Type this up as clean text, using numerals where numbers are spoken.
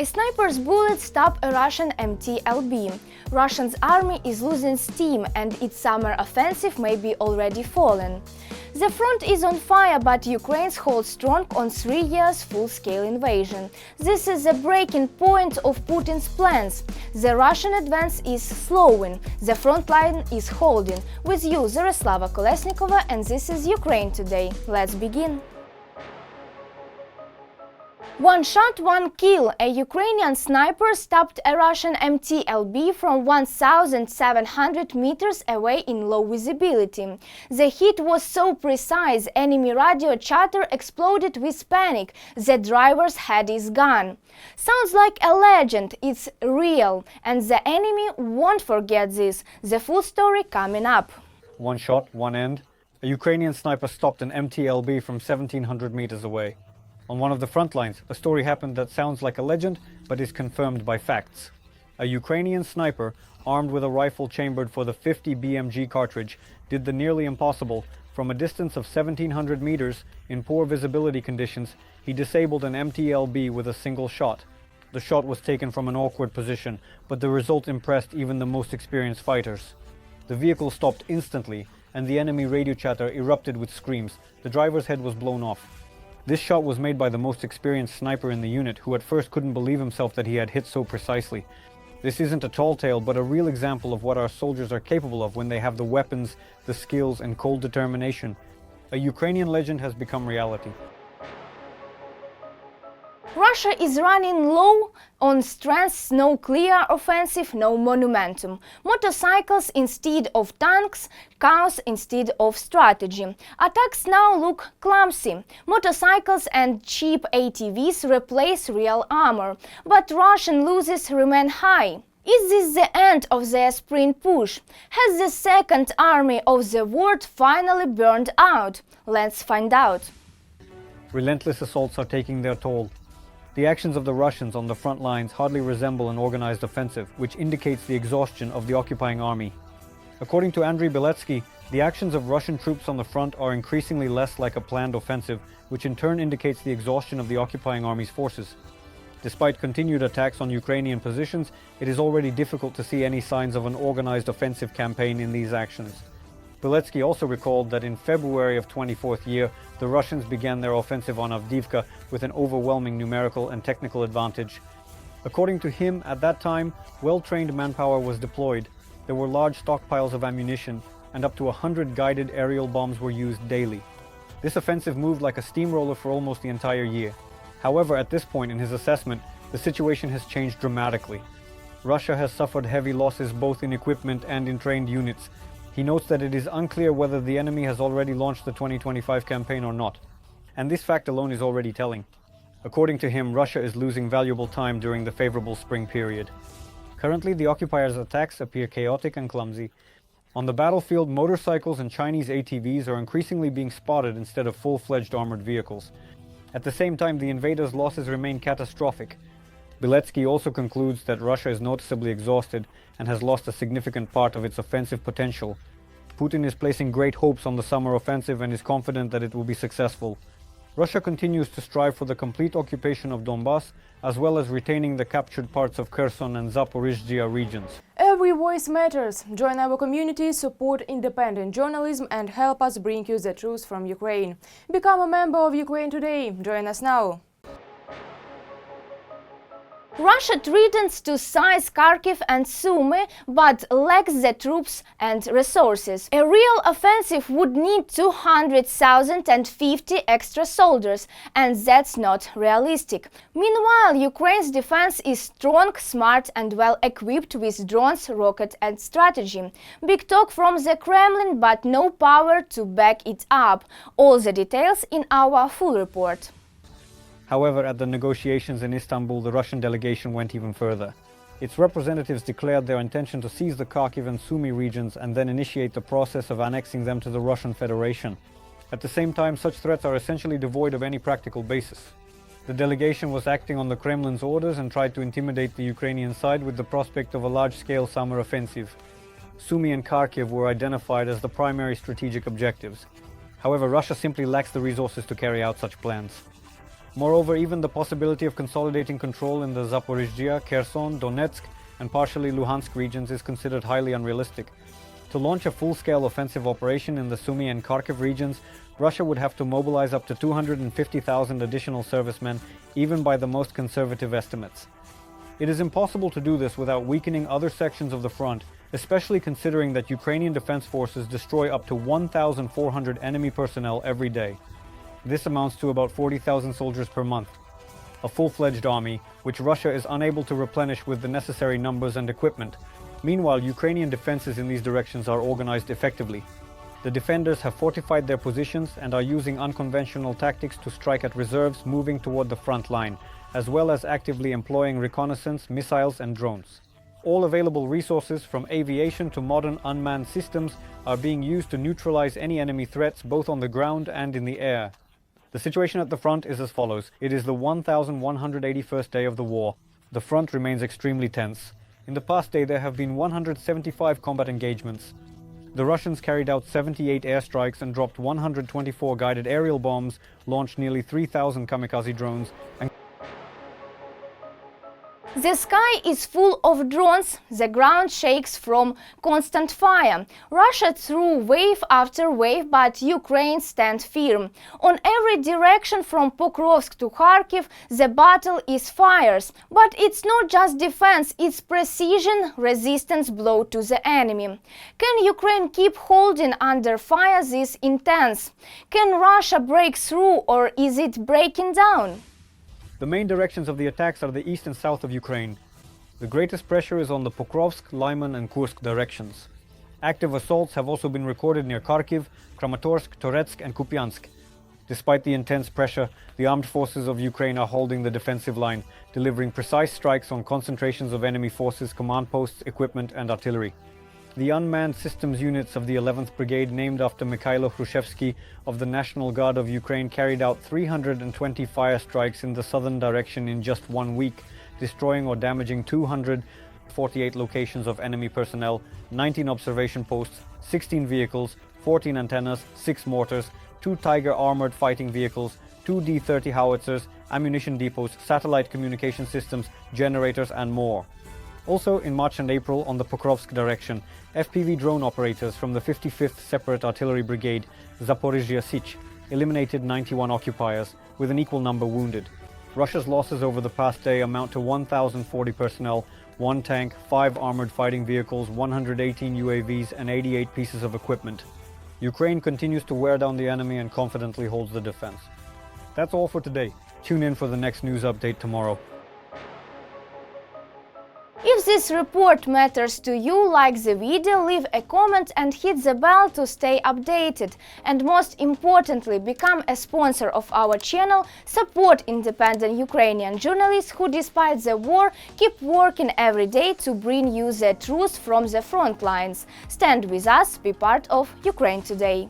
A sniper's bullet stopped a Russian MTLB. Russia's army is losing steam and its summer offensive may be already fallen. The front is on fire, but Ukraine holds strong on 3 years full-scale invasion. This is the breaking point of Putin's plans. The Russian advance is slowing, the front line is holding. With you, Zaroslava Kolesnikova, and this is Ukraine Today. Let's begin. One shot, one kill. A Ukrainian sniper stopped a Russian MTLB from 1,700 meters away in low visibility. The hit was so precise, enemy radio chatter exploded with panic. The driver's head is gone. Sounds like a legend, it's real, and the enemy won't forget this. The full story coming up. One shot, one end. A Ukrainian sniper stopped an MTLB from 1,700 meters away. On one of the front lines, a story happened that sounds like a legend, but is confirmed by facts. A Ukrainian sniper, armed with a rifle chambered for the 50 BMG cartridge, did the nearly impossible. From a distance of 1,700 meters, in poor visibility conditions, he disabled an MTLB with a single shot. The shot was taken from an awkward position, but the result impressed even the most experienced fighters. The vehicle stopped instantly, and the enemy radio chatter erupted with screams. The driver's head was blown off. This shot was made by the most experienced sniper in the unit, who at first couldn't believe himself that he had hit so precisely. This isn't a tall tale, but a real example of what our soldiers are capable of when they have the weapons, the skills, and cold determination. A Ukrainian legend has become reality. Russia is running low on strength, no clear offensive, no momentum. Motorcycles instead of tanks, chaos instead of strategy. Attacks now look clumsy. Motorcycles and cheap ATVs replace real armor, but Russian losses remain high. Is this the end of their spring push? Has the Second Army of the world finally burned out? Let's find out. Relentless assaults are taking their toll. The actions of the Russians on the front lines hardly resemble an organized offensive, which indicates the exhaustion of the occupying army. According to Andriy Beletsky, the actions of Russian troops on the front are increasingly less like a planned offensive, which in turn indicates the exhaustion of the occupying army's forces. Despite continued attacks on Ukrainian positions, it is already difficult to see any signs of an organized offensive campaign in these actions. Beletsky also recalled that in February of 24th year, the Russians began their offensive on Avdiivka with an overwhelming numerical and technical advantage. According to him, at that time, well-trained manpower was deployed. There were large stockpiles of ammunition, and up to 100 guided aerial bombs were used daily. This offensive moved like a steamroller for almost the entire year. However, at this point in his assessment, the situation has changed dramatically. Russia has suffered heavy losses both in equipment and in trained units. He notes that it is unclear whether the enemy has already launched the 2025 campaign or not. And this fact alone is already telling. According to him, Russia is losing valuable time during the favorable spring period. Currently, the occupiers' attacks appear chaotic and clumsy. On the battlefield, motorcycles and Chinese ATVs are increasingly being spotted instead of full-fledged armored vehicles. At the same time, the invaders' losses remain catastrophic. Beletsky also concludes that Russia is noticeably exhausted and has lost a significant part of its offensive potential. Putin is placing great hopes on the summer offensive and is confident that it will be successful. Russia continues to strive for the complete occupation of Donbass, as well as retaining the captured parts of Kherson and Zaporizhzhia regions. Every voice matters. Join our community, support independent journalism and help us bring you the truth from Ukraine. Become a member of Ukraine Today. Join us now. Russia threatens to seize Kharkiv and Sumy, but lacks the troops and resources. A real offensive would need 200,050 extra soldiers, and that's not realistic. Meanwhile, Ukraine's defense is strong, smart and well equipped with drones, rockets and strategy. Big talk from the Kremlin, but no power to back it up. All the details in our full report. However, at the negotiations in Istanbul, the Russian delegation went even further. Its representatives declared their intention to seize the Kharkiv and Sumy regions and then initiate the process of annexing them to the Russian Federation. At the same time, such threats are essentially devoid of any practical basis. The delegation was acting on the Kremlin's orders and tried to intimidate the Ukrainian side with the prospect of a large-scale summer offensive. Sumy and Kharkiv were identified as the primary strategic objectives. However, Russia simply lacks the resources to carry out such plans. Moreover, even the possibility of consolidating control in the Zaporizhzhia, Kherson, Donetsk, and partially Luhansk regions is considered highly unrealistic. To launch a full-scale offensive operation in the Sumy and Kharkiv regions, Russia would have to mobilize up to 250,000 additional servicemen, even by the most conservative estimates. It is impossible to do this without weakening other sections of the front, especially considering that Ukrainian defense forces destroy up to 1,400 enemy personnel every day. This amounts to about 40,000 soldiers per month. A full-fledged army, which Russia is unable to replenish with the necessary numbers and equipment. Meanwhile, Ukrainian defenses in these directions are organized effectively. The defenders have fortified their positions and are using unconventional tactics to strike at reserves moving toward the front line, as well as actively employing reconnaissance, missiles and drones. All available resources, from aviation to modern unmanned systems, are being used to neutralize any enemy threats both on the ground and in the air. The situation at the front is as follows. It is the 1181st day of the war. The front remains extremely tense. In the past day there have been 175 combat engagements. The Russians carried out 78 airstrikes and dropped 124 guided aerial bombs, launched nearly 3,000 kamikaze drones, and The sky is full of drones, the ground shakes from constant fire. Russia threw wave after wave, but Ukraine stands firm. On every direction from Pokrovsk to Kharkiv, the battle is fierce. But it's not just defense, it's precision, resistance blow to the enemy. Can Ukraine keep holding under fire this intense? Can Russia break through, or is it breaking down? the main directions of the attacks are the east and south of Ukraine. The greatest pressure is on the Pokrovsk, Lyman and Kursk directions. Active assaults have also been recorded near Kharkiv, Kramatorsk, Toretsk and Kupiansk. Despite the intense pressure, the armed forces of Ukraine are holding the defensive line, delivering precise strikes on concentrations of enemy forces, command posts, equipment and artillery. The unmanned systems units of the 11th Brigade, named after Mikhailo Hrushevsky of the National Guard of Ukraine, carried out 320 fire strikes in the southern direction in just 1 week, destroying or damaging 248 locations of enemy personnel, 19 observation posts, 16 vehicles, 14 antennas, 6 mortars, 2 Tiger armored fighting vehicles, 2 D-30 howitzers, ammunition depots, satellite communication systems, generators and more. Also in March and April, on the Pokrovsk direction, FPV drone operators from the 55th Separate Artillery Brigade, Zaporizhzhia Sich, eliminated 91 occupiers, with an equal number wounded. Russia's losses over the past day amount to 1,040 personnel, 1 tank, 5 armored fighting vehicles, 118 UAVs and 88 pieces of equipment. Ukraine continues to wear down the enemy and confidently holds the defense. That's all for today. Tune in for the next news update tomorrow. If this report matters to you, like the video, leave a comment and hit the bell to stay updated. And most importantly, become a sponsor of our channel, support independent Ukrainian journalists who, despite the war, keep working every day to bring you the truth from the front lines. Stand with us, be part of Ukraine Today.